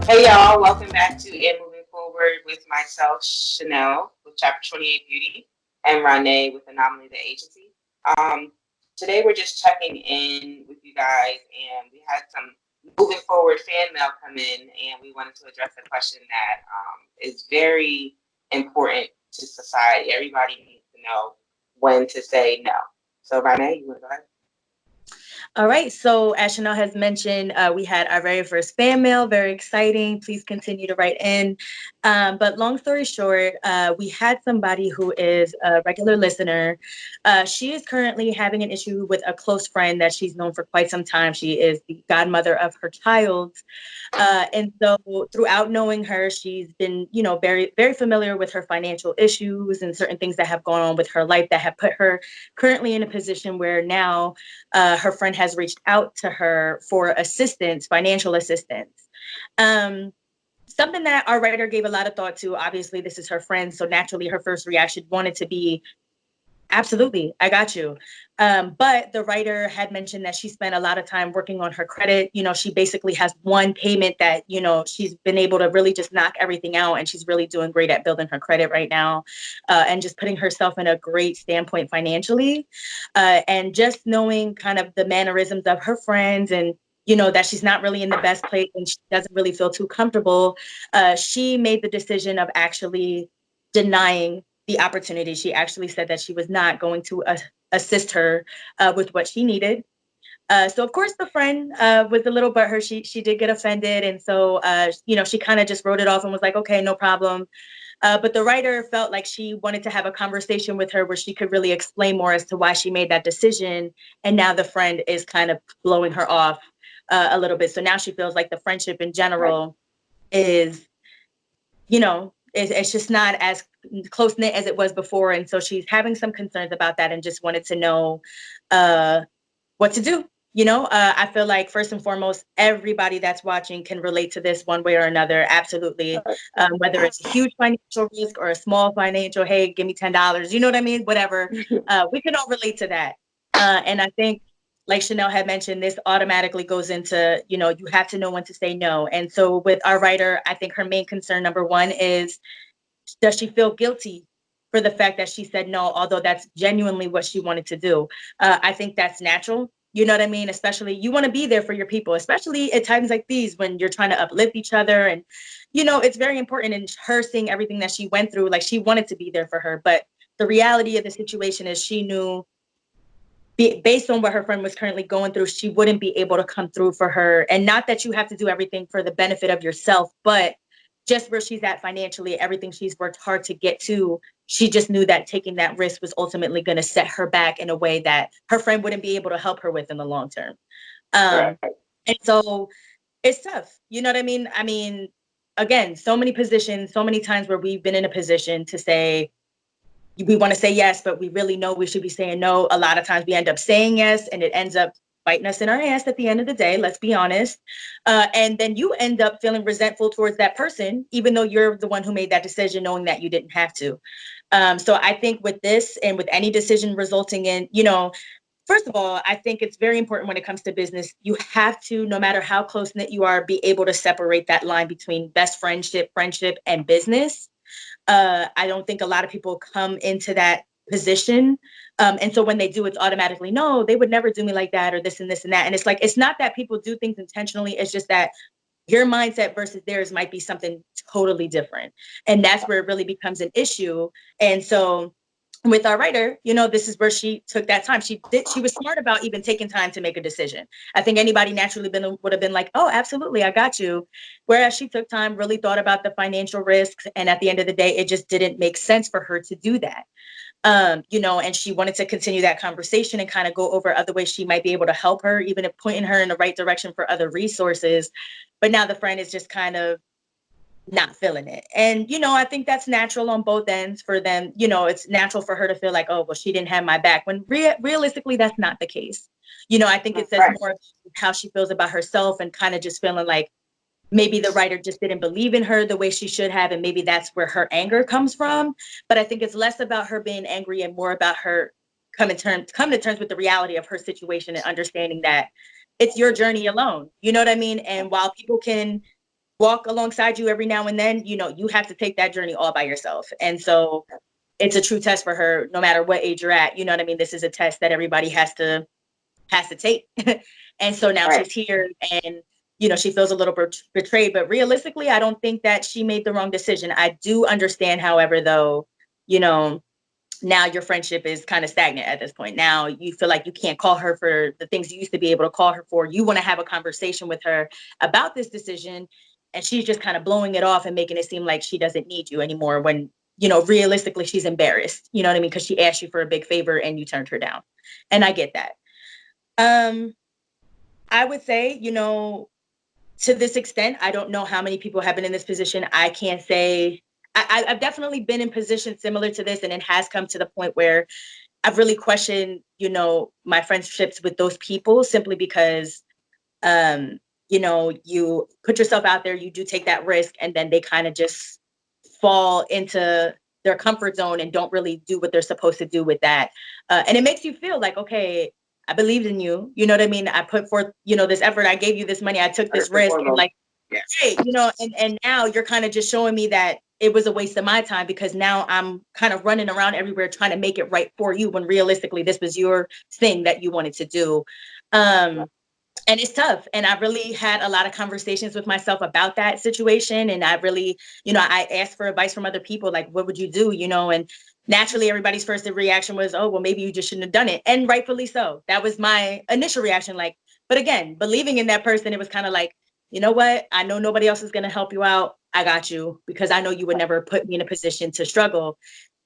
Hey y'all, welcome back to And Moving Forward with myself, Chynel, with Chapter 28 Beauty, and Ronai with Anomaly the Agency. Um, Today we're just checking in with you guys, and we had some moving forward fan mail come in, and we wanted to address a question that is very important to society. Everybody needs to know when to say no. So Ronai, you want to go ahead? All right. So as Chanel has mentioned, we had our very first fan mail. Very exciting. Please continue to write in. But long story short, we had somebody who is a regular listener. She is currently having an issue with a close friend that she's known for quite some time. She is the godmother of her child. And so throughout knowing her, she's been, very, very familiar with her financial issues and certain things that have gone on with her life that have put her currently in a position where now her friend has reached out to her for assistance, financial assistance. Um, Something that our writer gave a lot of thought to. Obviously, this is her friend, so naturally her first reaction wanted to be, absolutely, I got you. But the writer had mentioned that she spent a lot of time working on her credit. She basically has one payment that, she's been able to really just knock everything out. And she's really doing great at building her credit right now, and just putting herself in a great standpoint financially. And just knowing kind of the mannerisms of her friends and, that she's not really in the best place and she doesn't really feel too comfortable. She made the decision of actually denying the opportunity. She actually said that she was not going to assist her with what she needed. So of course the friend was a little butthurt. She did get offended, and so she kind of just wrote it off and was like, okay, no problem. But the writer felt like she wanted to have a conversation with her where she could really explain more as to why she made that decision. And now the friend is kind of blowing her off a little bit. So now she feels like the friendship in Right. general is, it's just not as close knit as it was before. And so she's having some concerns about that and just wanted to know uh, what to do. I feel like first and foremost, everybody that's watching can relate to this one way or another. Absolutely. Whether it's a huge financial risk or a small financial, hey, give me $10. You know what I mean? Whatever. We can all relate to that. And I think, like Chanel had mentioned, this automatically goes into, you have to know when to say no. And so with our writer, I think her main concern, number one, is does she feel guilty for the fact that she said no, although that's genuinely what she wanted to do? I think that's natural. You know what I mean? Especially you want to be there for your people, especially at times like these when you're trying to uplift each other. And, it's very important. And her seeing everything that she went through, like she wanted to be there for her. But the reality of the situation is she knew based on what her friend was currently going through, she wouldn't be able to come through for her. And not that you have to do everything for the benefit of yourself, but just where she's at financially, everything she's worked hard to get to, she just knew that taking that risk was ultimately going to set her back in a way that her friend wouldn't be able to help her with in the long term. Right. Um, and so it's tough. You know what I mean? I mean, again, so many positions, so many times where we've been in a position to say, we want to say yes, but we really know we should be saying no. A lot of times we end up saying yes and it ends up biting us in our ass at the end of the day. Let's be honest. And then you end up feeling resentful towards that person, even though you're the one who made that decision, knowing that you didn't have to. So I think with this and with any decision resulting in, first of all, I think it's very important when it comes to business. You have to, no matter how close knit you are, be able to separate that line between best friendship, and business. I don't think a lot of people come into that position. And so when they do, it's automatically, no, they would never do me like that or this and this and that. And it's like, it's not that people do things intentionally. It's just that your mindset versus theirs might be something totally different. And that's where it really becomes an issue. And so with our writer, this is where she took that time. She was smart about even taking time to make a decision. I think anybody naturally would have been like, oh, absolutely, I got you. Whereas she took time, really thought about the financial risks. And at the end of the day, it just didn't make sense for her to do that. And she wanted to continue that conversation and kind of go over other ways she might be able to help her, even if pointing her in the right direction for other resources. But now the friend is just kind of not feeling it. And, I think that's natural on both ends for them. It's natural for her to feel like, oh, well, she didn't have my back when realistically, that's not the case. I think it says Right. more how she feels about herself and kind of just feeling like maybe the writer just didn't believe in her the way she should have. And maybe that's where her anger comes from. But I think it's less about her being angry and more about her come to terms with the reality of her situation and understanding that it's your journey alone. You know what I mean? And while people can walk alongside you every now and then, you know, you have to take that journey all by yourself. And so it's a true test for her, no matter what age you're at. You know what I mean? This is a test that everybody has to take. And so now Right. she's here, and you know, she feels a little betrayed, but realistically, I don't think that she made the wrong decision. I do understand, however, though, you know, now your friendship is kind of stagnant at this point. Now you feel like you can't call her for the things you used to be able to call her for. You want to have a conversation with her about this decision, and she's just kind of blowing it off and making it seem like she doesn't need you anymore, when, you know, realistically, she's embarrassed, you know what I mean? Because she asked you for a big favor and you turned her down. And I get that. um I would say, you know, to this extent, I don't know how many people have been in this position. I can't say. I've definitely been in positions similar to this, and it has come to the point where I've really questioned, you know, my friendships with those people, simply because, um, you know, you put yourself out there, you do take that risk, and then they kind of just fall into their comfort zone and don't really do what they're supposed to do with that. And it makes you feel like, okay, I believed in you. You know what I mean? I put forth, you know, this effort. I gave you this money. I took this First and risk, and foremost. like, Yeah. hey, you know, and now you're kind of just showing me that it was a waste of my time, because now I'm kind of running around everywhere trying to make it right for you, when realistically this was your thing that you wanted to do. Um, and it's tough. And I really had a lot of conversations with myself about that situation. And I really, you know, I asked for advice from other people, like, what would you do? You know, and naturally everybody's first reaction was, oh, well, maybe you just shouldn't have done it. And rightfully so. That was my initial reaction. Like, but again, believing in that person, it was kind of like, you know what? I know nobody else is going to help you out. I got you, because I know you would never put me in a position to struggle.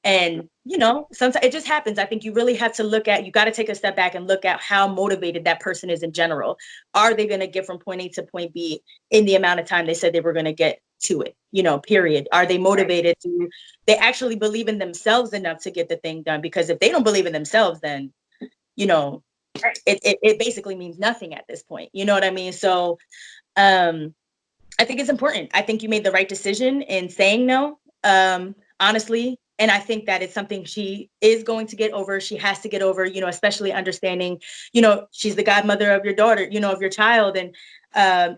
And, you know, sometimes it just happens. I think you really have to you got to take a step back and look at how motivated that person is in general. Are they going to get from point A to point B in the amount of time they said they were going to get to it? You know, period. Are they motivated to, they actually believe in themselves enough to get the thing done? Because if they don't believe in themselves, then, you know, Right. it basically means nothing at this point. You know what I mean? So, um, I think it's important. I think you made the right decision in saying no, honestly. And I think that it's something she is going to get over. She has to get over, you know, especially understanding, you know, she's the godmother of your daughter, you know, of your child. And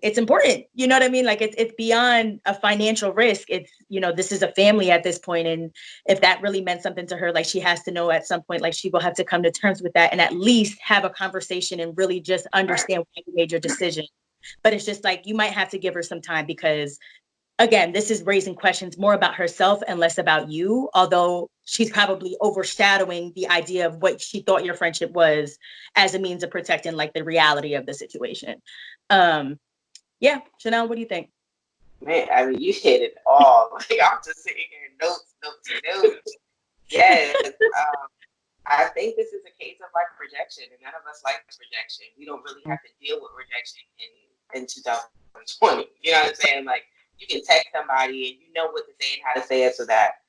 it's important, you know what I mean? Like, it's beyond a financial risk. It's, you know, this is a family at this point. And if that really meant something to her, like, she has to know at some point, like, she will have to come to terms with that and at least have a conversation and really just Right. understand why you made your decision. But it's just like, you might have to give her some time, because again, this is raising questions more about herself and less about you, although she's probably overshadowing the idea of what she thought your friendship was as a means of protecting like the reality of the situation. um yeah, Chynel, what do you think? Man, I mean, you hit it all. Like, I'm just sitting here, notes, notes, notes. Yes. I think this is a case of like rejection, and none of us like rejection. We don't really have to deal with rejection in 2020. You know what I'm saying? Like, you can text somebody and you know what to say and how to say it so that,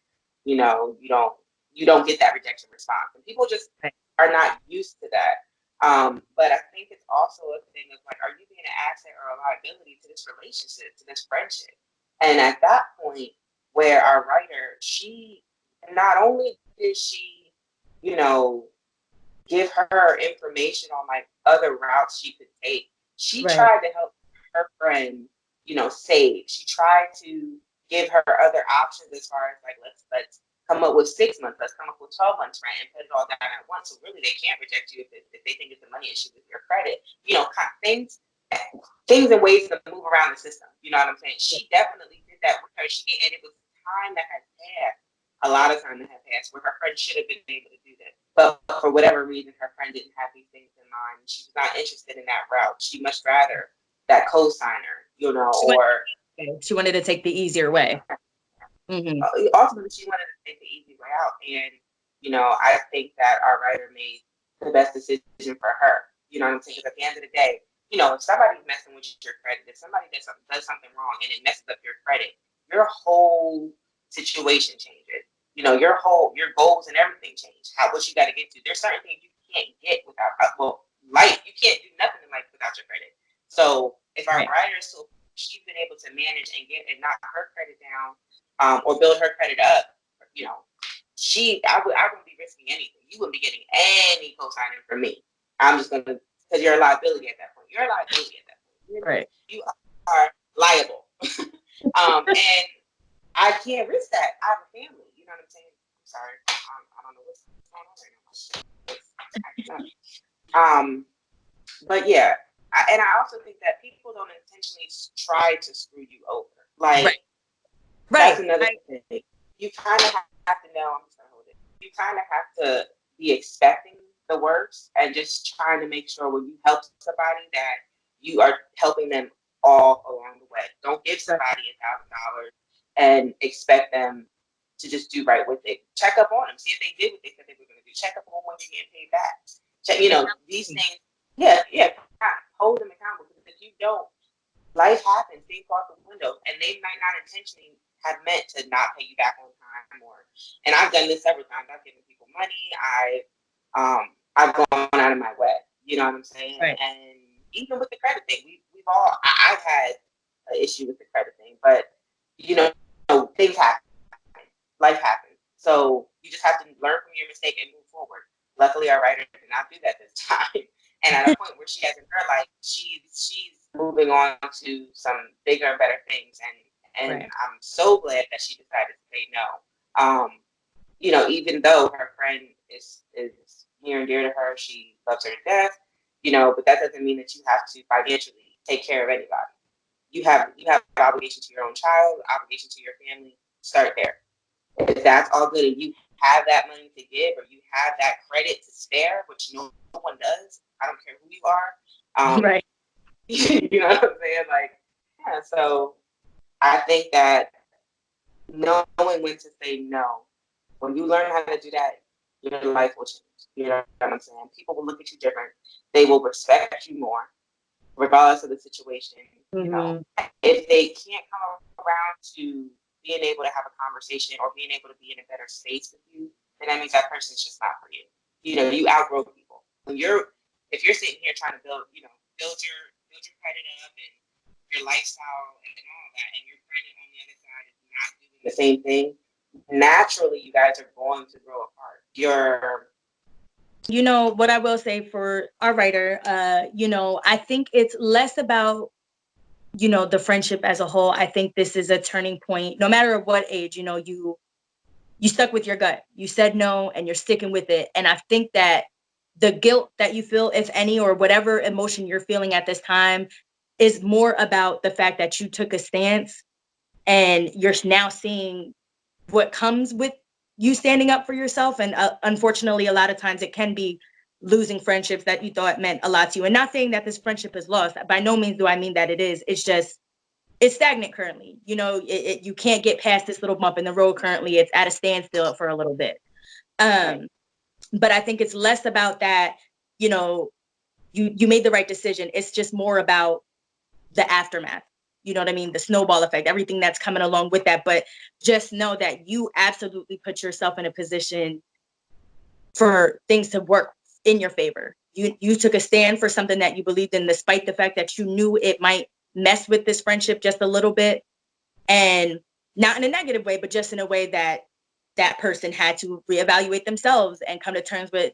you know, you don't get that rejection response. And people just are not used to that. But I think it's also a thing of like, are you being an asset or a liability to this relationship, to this friendship? And at that point, where our writer, she not only did she, you know, give her information on like other routes she could take. She Right. tried to help her friend, you know, save. She tried to give her other options as far as like, let's come up with 6 months, let's come up with 12 months rent and put it all down at once. So really they can't reject you if they think it's a money issue with your credit. You know, things and ways to move around the system. You know what I'm saying? She definitely did that with her. And it was time that had passed, a lot of time that had passed, where her friend should have been able to do that. But for whatever reason, her friend didn't have these things in mind. She was not interested in that route. She much rather that co-signer, you know, or She wanted to take the easier way. Mm-hmm. ultimately she wanted to take the easy way out. And, you know, I think that our writer made the best decision for her. You know what I'm saying? Because at the end of the day, you know, if somebody's messing with your credit, if somebody does something wrong and it messes up your credit, your whole situation changes. You know, your goals and everything change. What you got to get to. There's certain things you can't get without, life. You can't do nothing in life without your credit. So if our writer is so, she's been able to manage and knock her credit down, or build her credit up, you know, I wouldn't be risking anything. You wouldn't be getting any co-signing from me. I'm just gonna, because you're a liability at that point. You're a liability at that point. Right. You are liable. And I can't risk that. I have a family. You know what I'm saying? I'm sorry. I don't know what's going on right now. But yeah, and I also think that people don't intentionally try to screw you over. Like, right. that's another thing. You kind of have to know. I'm just gonna hold it. You kind of have to be expecting the worst and just trying to make sure when you help somebody that you are helping them all along the way. Don't give somebody $1,000 and expect them to just do right with it. Check up on them. See if they did what they said they were going to do. Check up on when you're getting paid back. Check, these things. Yeah. Hold them accountable, because if you don't, life happens. Things go out the window, and they might not intentionally have meant to not pay you back on time. And I've done this several times. I've given people money. I've gone out of my way. You know what I'm saying? Right. And even with the credit thing, we've all. I've had an issue with the credit thing, but things happen. Life happens. So you just have to learn from your mistake and move forward. Luckily, our writer did not do that this time. And at a point where she has in her life, she's moving on to some bigger and better things. And I'm so glad that she decided to say no. Even though her friend is near and dear to her, she loves her to death. But that doesn't mean that you have to financially take care of anybody. You have obligation to your own child, obligation to your family. Start there. If that's all good and you have that money to give, or you have that credit to spare, which no one does, I don't care who you are. Right. You know what I'm saying? Like, yeah. So I think that knowing when to say no, when you learn how to do that, your life will change. You know what I'm saying? People will look at you different. They will respect you more, regardless of the situation. Mm-hmm. If they can't come around to being able to have a conversation or being able to be in a better space with you, then that means that person's just not for you. You outgrow people. If you're sitting here trying to build your credit up and your lifestyle and all that, and your friend on the other side is not doing the same thing, naturally you guys are going to grow apart. What I will say for our writer, I think it's less about the friendship as a whole. I think this is a turning point. No matter what age, you stuck with your gut. You said no, and you're sticking with it. And I think that the guilt that you feel, if any, or whatever emotion you're feeling at this time, is more about the fact that you took a stance, and you're now seeing what comes with you standing up for yourself. And unfortunately, a lot of times it can be losing friendships that you thought meant a lot to you. And not saying that this friendship is lost. By no means do I mean that it is. It's just, it's stagnant currently. You can't get past this little bump in the road currently. It's at a standstill for a little bit. But I think it's less about that, you made the right decision. It's just more about the aftermath. You know what I mean? The snowball effect, everything that's coming along with that. But just know that you absolutely put yourself in a position for things to work in your favor. You took a stand for something that you believed in, despite the fact that you knew it might mess with this friendship just a little bit, and not in a negative way, but just in a way that that person had to reevaluate themselves and come to terms with,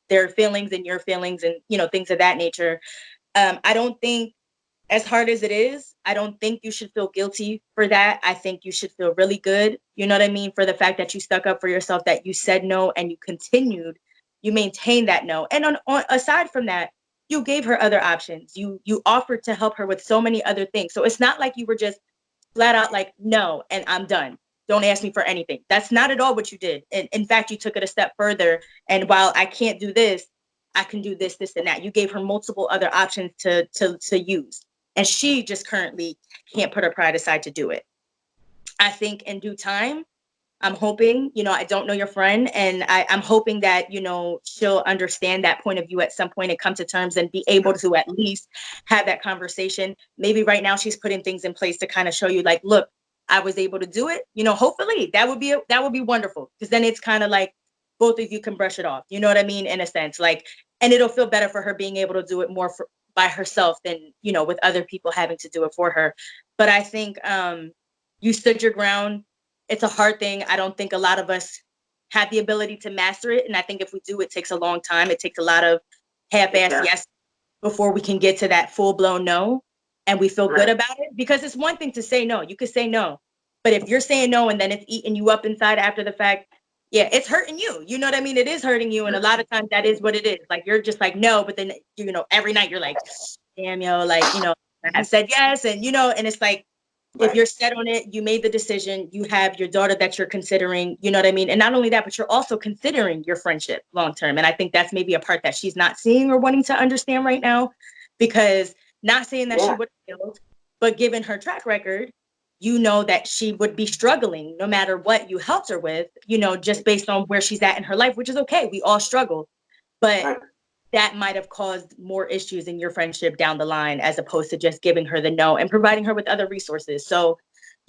their feelings and your feelings, and, things of that nature. I don't think, as hard as it is, I don't think you should feel guilty for that. I think you should feel really good, you know what I mean, for the fact that you stuck up for yourself, that you said no and you continued, you maintained that no. And aside from that, you gave her other options. You offered to help her with so many other things. So it's not like you were just flat out like, no, and I'm done. Don't ask me for anything. That's not at all what you did. And in fact, you took it a step further. And while I can't do this, I can do this, this, and that. You gave her multiple other options to use. And she just currently can't put her pride aside to do it. I think in due time, I'm hoping, I don't know your friend, and I'm hoping that, she'll understand that point of view at some point and come to terms and be able to at least have that conversation. Maybe right now she's putting things in place to kind of show you, like, look, I was able to do it. Hopefully that would be wonderful, because then it's kind of like both of you can brush it off. You know what I mean? In a sense, like, and it'll feel better for her being able to do it more by herself than, with other people having to do it for her. But I think you stood your ground. It's a hard thing. I don't think a lot of us have the ability to master it. And I think if we do, it takes a long time. It takes a lot of half-assed yes before we can get to that full-blown no. And we feel good about it, because it's one thing to say no. You could say no, but if you're saying no and then it's eating you up inside after the fact, yeah, it's hurting you. You know what I mean? It is hurting you, and a lot of times that is what it is. Like you're just like no, but then every night you're like, damn, yo, like I said yes, and and it's like if you're set on it, you made the decision, you have your daughter that you're considering, you know what I mean? And not only that, but you're also considering your friendship long term. And I think that's maybe a part that she's not seeing or wanting to understand right now, because not saying that she would have failed, but given her track record, you know that she would be struggling no matter what you helped her with, just based on where she's at in her life, which is okay. We all struggle. But that might have caused more issues in your friendship down the line, as opposed to just giving her the no and providing her with other resources. So,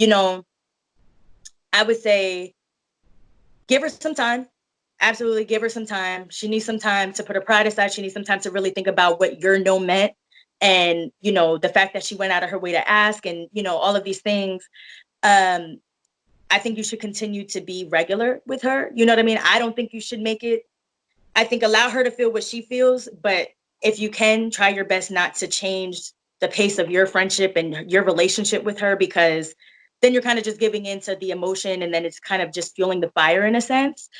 I would say give her some time. Absolutely give her some time. She needs some time to put her pride aside. She needs some time to really think about what your no meant. And, the fact that she went out of her way to ask and, all of these things. I think you should continue to be regular with her. You know what I mean? I don't think you should make it. I think allow her to feel what she feels, but if you can, try your best not to change the pace of your friendship and your relationship with her, because then you're kind of just giving into the emotion and then it's kind of just fueling the fire in a sense.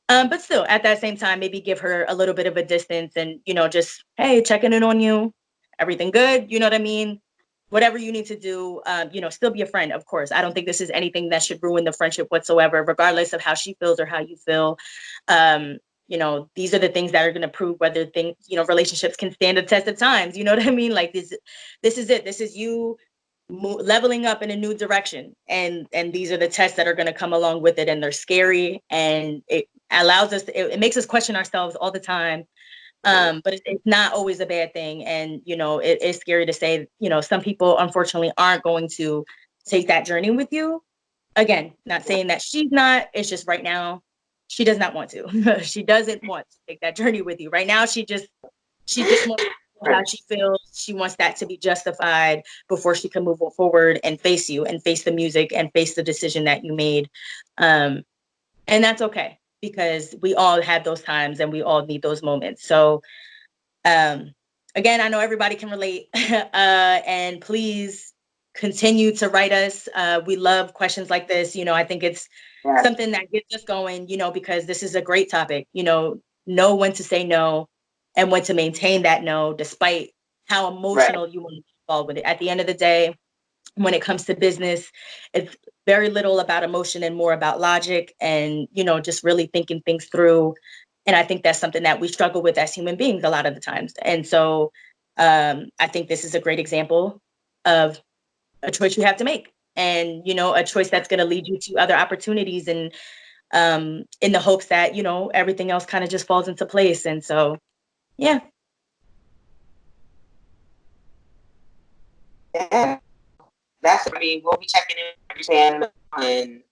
But still, at that same time, maybe give her a little bit of a distance and, just, hey, checking in on you. Everything good? You know what I mean? Whatever you need to do, still be a friend, of course. I don't think this is anything that should ruin the friendship whatsoever, regardless of how she feels or how you feel. These are the things that are going to prove whether relationships can stand the test of times. You know what I mean? Like this is it. This is you leveling up in a new direction. And these are the tests that are going to come along with it. And they're scary. And it allows us, it makes us question ourselves all the time. But it's not always a bad thing. And, it is scary to say, some people unfortunately aren't going to take that journey with you. Again, not saying that she's not, it's just right now, she does not want to. She doesn't want to take that journey with you. Right now, she just wants to know how she feels. She wants that to be justified before she can move forward and face you and face the music and face the decision that you made. And that's okay, because we all have those times and we all need those moments. So again, I know everybody can relate. And please continue to write us. We love questions like this. I think it's something that gets us going, because this is a great topic. Know when to say no and when to maintain that no, despite how emotional you want to be involved with it. At the end of the day, when it comes to business, it's very little about emotion and more about logic and, just really thinking things through. And I think that's something that we struggle with as human beings a lot of the times. And so I think this is a great example of a choice you have to make, and, a choice that's going to lead you to other opportunities, and in the hopes that, everything else kind of just falls into place. And so, yeah. Yeah. We'll be checking in every channel and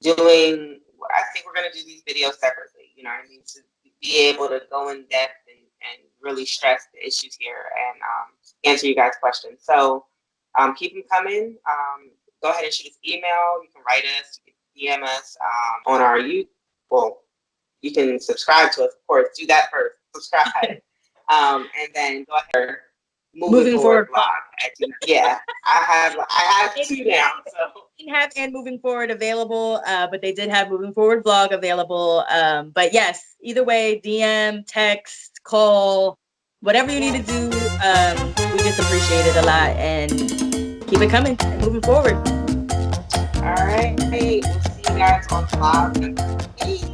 doing, I think we're going to do these videos separately, I mean, to be able to go in depth and really stress the issues here and answer you guys' questions. So keep them coming. Go ahead and shoot us email. You can write us, you can DM us on our YouTube. Well, you can subscribe to us, of course. Do that first. Subscribe. And then go ahead. Moving forward blog. Yeah, I have two now. So didn't have and moving forward available, but they did have moving forward blog available. But yes, either way, DM, text, call, whatever you need to do. We just appreciate it a lot, and keep it coming and moving forward. All right. We'll see you guys on blog.